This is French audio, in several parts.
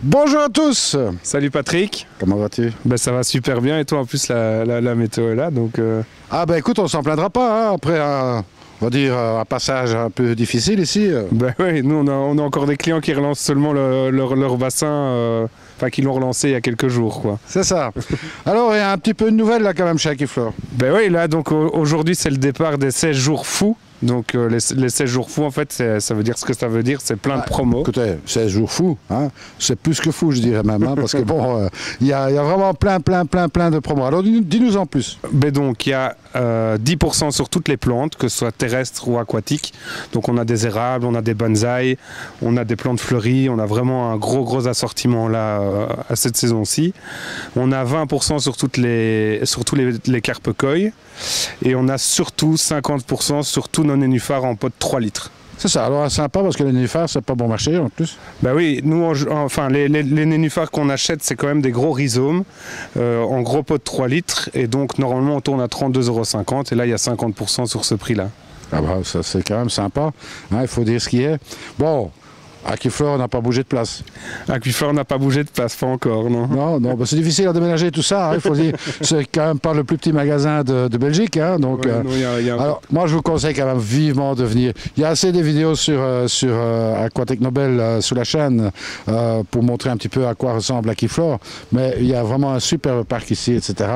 Bonjour à tous. Salut Patrick. Comment vas-tu? Ben, ça va super bien et toi en plus la météo est là donc... Ah ben écoute, on s'en plaindra pas hein, après on va dire un passage un peu difficile ici. Ben oui, nous on a encore des clients qui relancent seulement leur bassin, enfin qui l'ont relancé il y a quelques jours quoi. C'est ça. Alors il y a un petit peu de nouvelles là quand même chez Aquiflore. Ben oui, là donc aujourd'hui c'est le départ des 16 jours fous. Donc les 16 jours fous en fait ça veut dire ce que ça veut dire, c'est plein de promos. Écoutez, 16 jours fous, hein, c'est plus que fou je dirais même, hein, parce que bon, il y a vraiment plein de promos. Alors dis-nous en plus. Ben donc il y a 10% sur toutes les plantes, que ce soit terrestres ou aquatiques. Donc on a des érables, on a des bonsaïs, on a des plantes fleuries, on a vraiment un gros assortiment là à cette saison-ci. On a 20% sur tous les carpecoilles et on a surtout 50% sur tous nos nénuphars en pot de 3 litres. C'est ça, alors sympa parce que les nénuphars c'est pas bon marché en plus. Bah oui, nous enfin les nénuphars qu'on achète c'est quand même des gros rhizomes en gros pot de 3 litres et donc normalement on tourne à 32,50 € et là il y a 50% sur ce prix là. Ah bah ça c'est quand même sympa, hein, il faut dire ce qui est. Bon, Aquiflore n'a pas bougé de place. Aquiflore n'a pas bougé de place, pas encore, non. Non, bah c'est difficile à déménager tout ça, hein, il faut dire. C'est quand même pas le plus petit magasin de Belgique. Hein, donc, ouais, non, alors, moi, je vous conseille quand même vivement de venir. Il y a assez de vidéos sur Aquatechnobel sur la chaîne pour montrer un petit peu à quoi ressemble Aquiflore. Mais il y a vraiment un super parc ici, etc.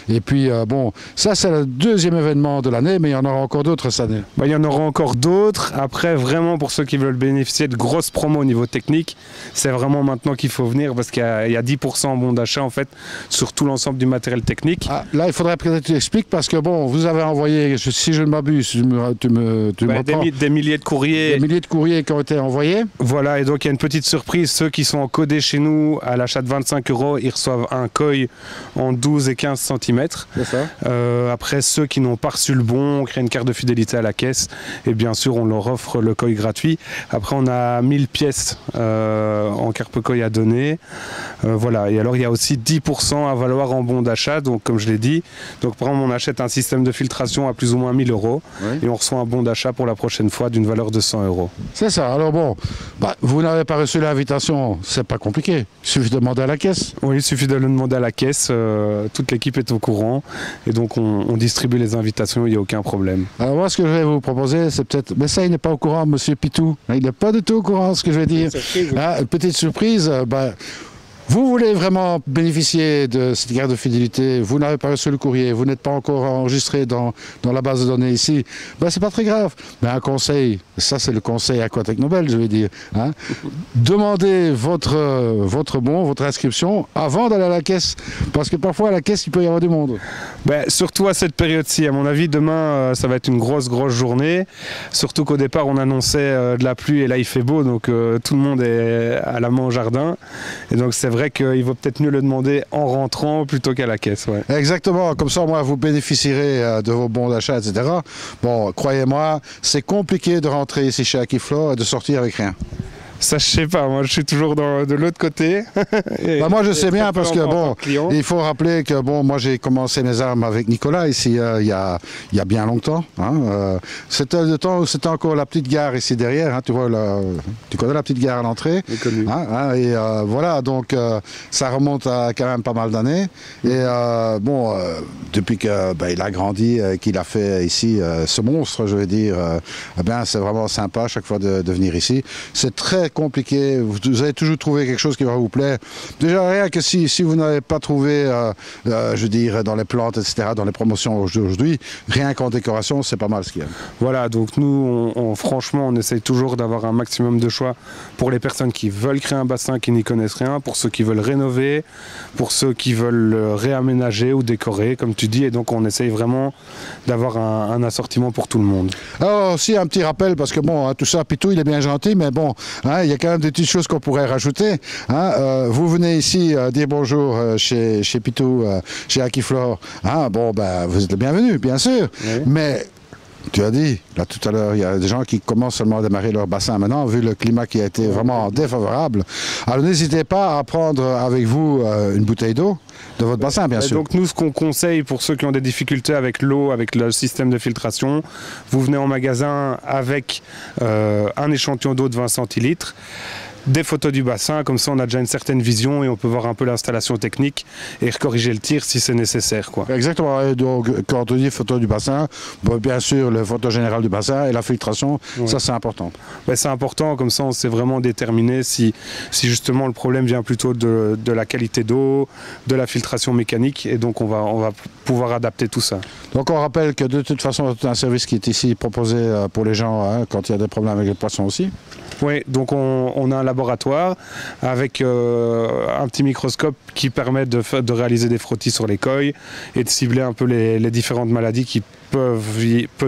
Et puis, bon, ça, c'est le deuxième événement de l'année, mais il y en aura encore d'autres cette année. Bah, il y en aura encore d'autres. Après, vraiment, pour ceux qui veulent bénéficier de grosses promo au niveau technique, c'est vraiment maintenant qu'il faut venir parce qu'il y a 10% en bon d'achat en fait sur tout l'ensemble du matériel technique. Ah, là, il faudrait peut-être que tu expliques parce que bon, vous avez envoyé, si je ne m'abuse, des milliers de courriers. Des milliers de courriers qui ont été envoyés. Voilà, et donc il y a une petite surprise, ceux qui sont encodés chez nous à l'achat de 25 €, ils reçoivent un koi en 12 et 15 cm. C'est ça. Après, ceux qui n'ont pas reçu le bon, on crée une carte de fidélité à la caisse et bien sûr on leur offre le koi gratuit. Après, on a 1000 pièces en carpecoy à donner. Voilà, et alors il y a aussi 10% à valoir en bon d'achat, donc comme je l'ai dit, donc par exemple on achète un système de filtration à plus ou moins 1000 € et on reçoit un bon d'achat pour la prochaine fois d'une valeur de 100 €. C'est ça, alors bon, vous n'avez pas reçu l'invitation, c'est pas compliqué, il suffit de demander à la caisse. Oui, il suffit de le demander à la caisse, toute l'équipe est au courant et donc on distribue les invitations, il n'y a aucun problème. Alors moi ce que je vais vous proposer, c'est peut-être, mais ça il n'est pas au courant, monsieur Pitou, il n'est pas du tout au courant ce que je vais dire. Une petite surprise, vous voulez vraiment bénéficier de cette carte de fidélité, vous n'avez pas reçu le courrier, vous n'êtes pas encore enregistré dans la base de données ici, c'est pas très grave. Mais un conseil, ça c'est le conseil Aquatechnobel, je vais dire. Hein. Demandez votre bon, votre inscription avant d'aller à la caisse, parce que parfois à la caisse il peut y avoir du monde. Surtout à cette période-ci, à mon avis, demain ça va être une grosse journée, surtout qu'au départ on annonçait de la pluie et là il fait beau, donc tout le monde est à la main au jardin, et donc c'est vrai qu'il vaut peut-être mieux le demander en rentrant plutôt qu'à la caisse. Ouais. Exactement, comme ça moi vous bénéficierez de vos bons d'achat, etc. Bon, croyez-moi, c'est compliqué de rentrer ici chez Aquiflore et de sortir avec rien. Ça, je sais pas, moi je suis toujours de l'autre côté. Moi je sais bien parce que bon, il faut rappeler que bon, moi j'ai commencé mes armes avec Nicolas ici il y a bien longtemps. Hein, c'était le temps où c'était encore la petite gare ici derrière, hein, tu vois, tu connais la petite gare à l'entrée. Hein, et voilà, donc ça remonte à quand même pas mal d'années. Et bon, depuis qu'il a grandi, qu'il a fait ici ce monstre, je vais dire, c'est vraiment sympa à chaque fois de venir ici. C'est très compliqué, vous allez toujours trouver quelque chose qui va vous plaire. Déjà rien que si vous n'avez pas trouvé, je veux dire, dans les plantes, etc., dans les promotions aujourd'hui, rien qu'en décoration, c'est pas mal ce qu'il y a. Voilà, donc nous, franchement, on essaye toujours d'avoir un maximum de choix pour les personnes qui veulent créer un bassin, qui n'y connaissent rien, pour ceux qui veulent rénover, pour ceux qui veulent réaménager ou décorer, comme tu dis, et donc on essaye vraiment d'avoir un assortiment pour tout le monde. Alors aussi un petit rappel, parce que bon, tout ça, Pitou, il est bien gentil, mais bon, il y a quand même des petites choses qu'on pourrait rajouter. Hein. Vous venez ici dire bonjour chez Pitou, chez Aquiflore. Hein. Bon, vous êtes le bienvenu, bien sûr. Oui. Mais tu as dit, là tout à l'heure, il y a des gens qui commencent seulement à démarrer leur bassin maintenant, vu le climat qui a été vraiment défavorable. Alors n'hésitez pas à prendre avec vous une bouteille d'eau de votre bassin, bien sûr. Donc nous, ce qu'on conseille pour ceux qui ont des difficultés avec l'eau, avec le système de filtration, vous venez en magasin avec un échantillon d'eau de 20 centilitres. des photos du bassin, comme ça on a déjà une certaine vision et on peut voir un peu l'installation technique et corriger le tir si c'est nécessaire, quoi. Exactement, et donc quand on dit photo du bassin, bon, bien sûr le photo général du bassin et la filtration, ça c'est important. Ben, c'est important, comme ça on sait vraiment déterminer si justement le problème vient plutôt de la qualité d'eau, de la filtration mécanique, et donc on va pouvoir adapter tout ça. Donc on rappelle que de toute façon c'est un service qui est ici proposé pour les gens quand il y a des problèmes avec les poissons aussi. Oui, donc on a un laboratoire avec un petit microscope qui permet de réaliser des frottis sur les coilles et de cibler un peu les différentes maladies qui peut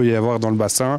y avoir dans le bassin.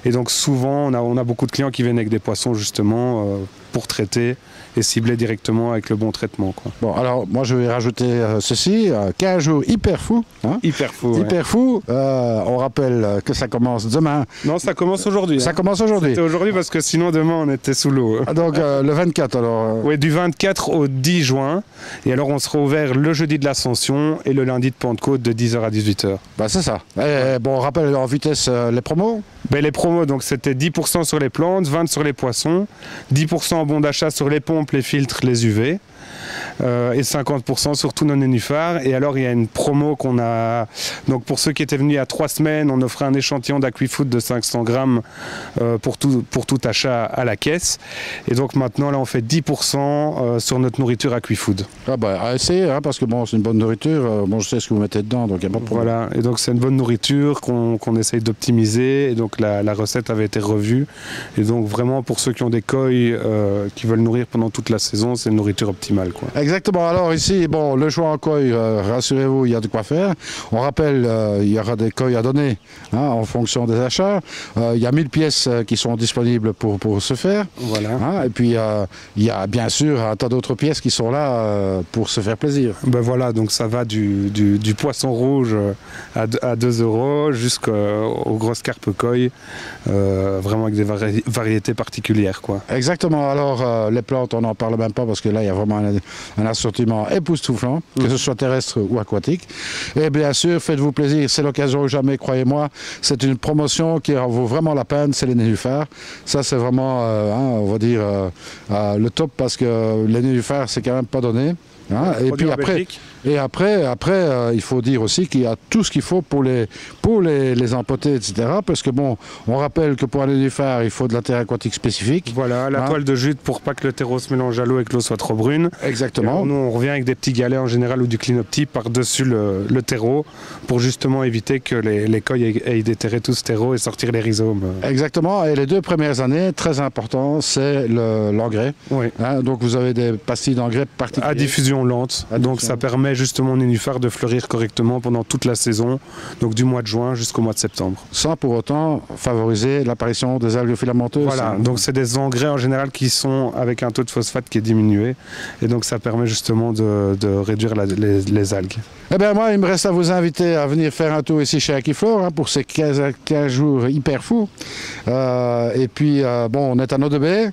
Et donc souvent on a beaucoup de clients qui viennent avec des poissons justement pour traiter et cibler directement avec le bon traitement, quoi. Bon, alors moi je vais rajouter ceci, 15 jours hyper fou. Hein, hyper fou. Hyper fou. On rappelle que ça commence demain. Non, ça commence aujourd'hui. Ça commence aujourd'hui. C'était aujourd'hui parce que sinon demain on était sous l'eau. Donc le 24 alors. Oui, du 24 au 10 juin. Et alors on sera ouvert le jeudi de l'Ascension et le lundi de Pentecôte de 10h à 18h. Bah, c'est ça. Et, bon, on rappelle en vitesse les promos. Ben, les promos, donc c'était 10% sur les plantes, 20% sur les poissons, 10% en bon d'achat sur les pompes, les filtres, les UV. Et 50% sur tous nos nénuphars. Et alors il y a une promo qu'on a, donc pour ceux qui étaient venus il y a 3 semaines, on offrait un échantillon d'AquiFood de 500 grammes pour tout achat à la caisse. Et donc maintenant là on fait 10% sur notre nourriture AquiFood. Ah bah à essayer, hein, parce que bon c'est une bonne nourriture, bon je sais ce que vous mettez dedans, donc il n'y a pas de problème. Voilà, et donc c'est une bonne nourriture qu'on essaye d'optimiser, et donc la recette avait été revue. Et donc vraiment pour ceux qui ont des coilles qui veulent nourrir pendant toute la saison, c'est une nourriture optimale, quoi. Exactement, alors ici, bon, le choix en coille, rassurez-vous, il y a de quoi faire. On rappelle, il y aura des coilles à donner en fonction des achats. Il y a 1000 pièces qui sont disponibles pour se faire. Voilà. Et puis il y a bien sûr un tas d'autres pièces qui sont là pour se faire plaisir. Ben voilà, donc ça va du poisson rouge à 2 € jusqu'aux grosses carpes coilles, vraiment avec des variétés particulières, quoi. Exactement, alors les plantes on n'en parle même pas parce que là il y a vraiment un assortiment époustouflant, que ce soit terrestre ou aquatique. Et bien sûr, faites-vous plaisir, c'est l'occasion ou jamais, croyez-moi, c'est une promotion qui en vaut vraiment la peine, c'est les nénuphars. Ça c'est vraiment, on va dire, le top, parce que les nénuphars c'est quand même pas donné. Et puis après, il faut dire aussi qu'il y a tout ce qu'il faut pour les empoter, etc. Parce que bon, on rappelle que pour un nénuphar, il faut de la terre aquatique spécifique. Voilà, la toile de jute pour pas que le terreau se mélange à l'eau et que l'eau soit trop brune. Exactement. Nous, on revient avec des petits galets en général ou du clinopti par-dessus le terreau pour justement éviter que les coilles aient déterré tout ce terreau et sortir les rhizomes. Exactement. Et les 2 premières années, très important, c'est l'engrais. Oui. Donc vous avez des pastilles d'engrais particulières. À diffusion lente. Donc ça permet justement aux nénuphars de fleurir correctement pendant toute la saison, donc du mois de juin jusqu'au mois de septembre. Sans pour autant favoriser l'apparition des algues filamenteuses. Voilà, donc c'est des engrais en général qui sont avec un taux de phosphate qui est diminué, et donc ça permet justement de réduire les algues. Eh bien moi, il me reste à vous inviter à venir faire un tour ici chez Aquiflore pour ces 15 jours hyper fous. Et puis bon, on est à Nodebay,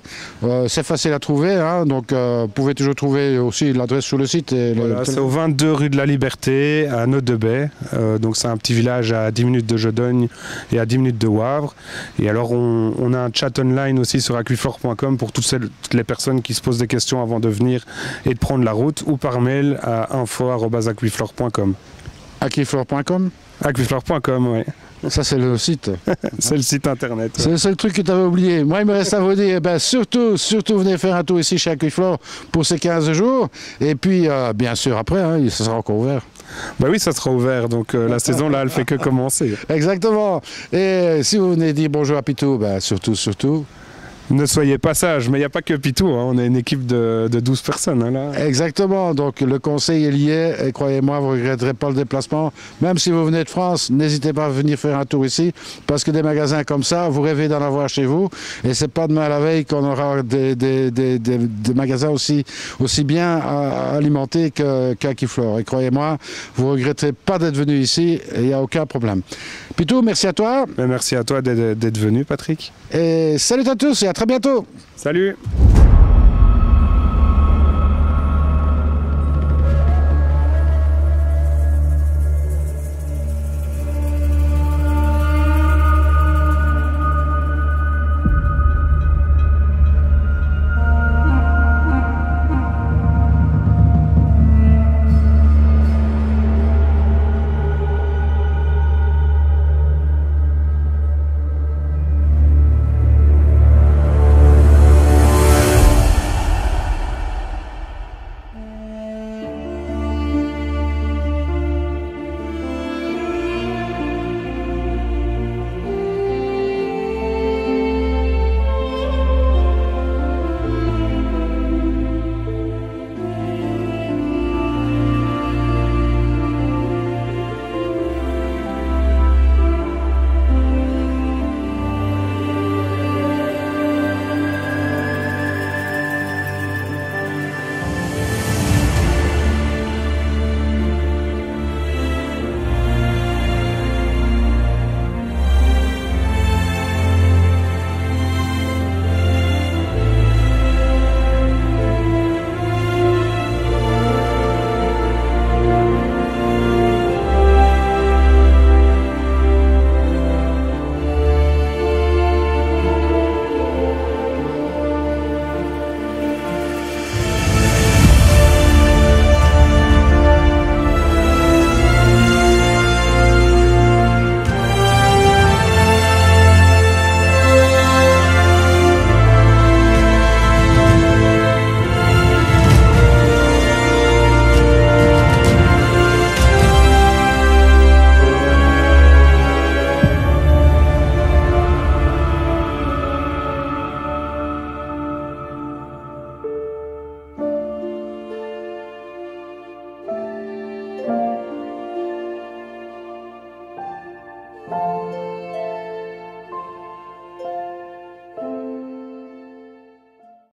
c'est facile à trouver, donc vous pouvez toujours trouver aussi l'adresse sur le site. Voilà, c'est au 22 rue de la Liberté à Nodebay, donc c'est un petit village à 10 minutes de Jodogne et à 10 minutes de Wavre. Et alors on a un chat online aussi sur aquiflore.com pour toutes les personnes qui se posent des questions avant de venir et de prendre la route, ou par mail à info@aquiflore.com. Aquiflore.com? Aquiflore.com, oui. Ça c'est le site. C'est le site internet. C'est le seul truc que tu avais oublié. Moi il me reste à vous dire, surtout venez faire un tour ici chez Aquiflore pour ces 15 jours. Et puis bien sûr après, ça sera encore ouvert. Bah oui, ça sera ouvert, donc la saison là elle fait que commencer. Exactement. Et si vous venez dire bonjour à Pitou, surtout. Ne soyez pas sages, mais il n'y a pas que Pitou, on est une équipe de 12 personnes. Là. Exactement, donc le conseil est lié, et croyez-moi, vous ne regretterez pas le déplacement. Même si vous venez de France, n'hésitez pas à venir faire un tour ici, parce que des magasins comme ça, vous rêvez d'en avoir chez vous, et c'est pas demain à la veille qu'on aura des magasins aussi bien alimentés qu'Aquiflore. Et croyez-moi, vous ne regretterez pas d'être venu ici, et il n'y a aucun problème. Pitou, merci à toi. Merci à toi d'être venu, Patrick. Et salut à tous et à très bientôt. Salut.